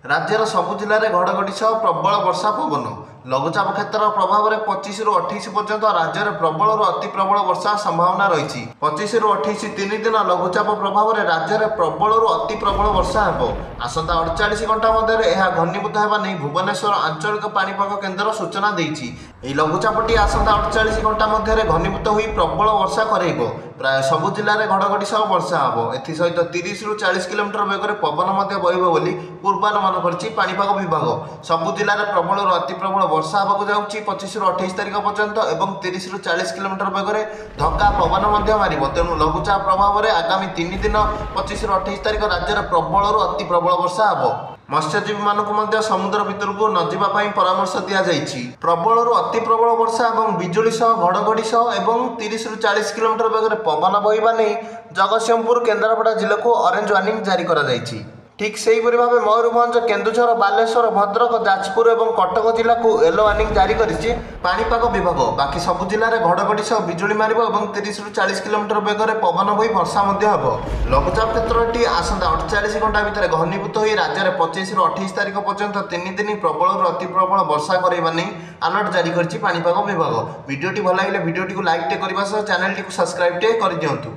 राज्यर सबु जिले में घड़घड़ी सह प्रबल वर्षा पवन लघुचाप क्षेत्र प्रभाव में 25 रु 28 पर्यंत राज्य में प्रबल अति प्रबल वर्षा संभावना रही। 25 रु 28 3 दिन लघुचाप प्रभाव में राज्य में प्रबल अति प्रबल वर्षा हो। आसंता 48 घंटा मध्य यह घनीभूत होगा नहीं भुवनेश्वर आंचलिक पाणीपाग केन्द्र सूचना देती। लघुचापटी आसंता 48 घंटा मध्य घनीभूत हो प्रबल वर्षा कर प्राय सबु जिले में घड़घड़ी सह वर्षा हम एसत 30 रु 40 किलोमीटर बेगर पवन बहब पूर्वानुमान करछि पाणीपाग विभाग। सबु जिले में प्रबल अति प्रबल वर्षा होगा जाऊँगी 25 रु 28 तारिख पर्यंत और 30 रु 40 किलोमीटर बेगर धक्का पवन मार तेणु लघुचाप प्रभाव में आगामी 3 दिन 25 रु 28 तारिख राज्य में प्रबल अति प्रबल वर्षा हम। मत्स्यजीवी मानक समुद्र भितर को न जावाई परामर्श दि जाइए। प्रबल अति प्रबल वर्षा और बिजुली सह घड़घड़ी सह और 30 रु 40 किलोमीटर बेगर पवन बहवा नहीं जगतसिंहपुर केन्द्रापड़ा जिले को ऑरेंज वार्निंग जारी करा जाइए। ठीक से ही भाव मयूरभंज केन्दुझर बालेश्वर भद्रक जाजपुर और कटक जिला को येलो वार्निंग जारी करिछि पाणीपाग विभाग। बाकी सबु जिले में घड़घड़ी सह बिजुली मार 30 रु 40 किलोमीटर बेगर पवन बही वर्षा हम। लघुचाप क्षेत्रटी आसंता 48 घंटा भितर घनीभूत हो राज्य में 25 रु 28 तारिख पर्यंत 3 दिन प्रबल अति प्रबल वर्षा करवा नहीं अलर्ट जारी करिछि पाणीपाग विभाग। वीडियोटी भल लगे वीडियोटी को लाइक करने चैनल टी सब्सक्राइब कर दिंतु।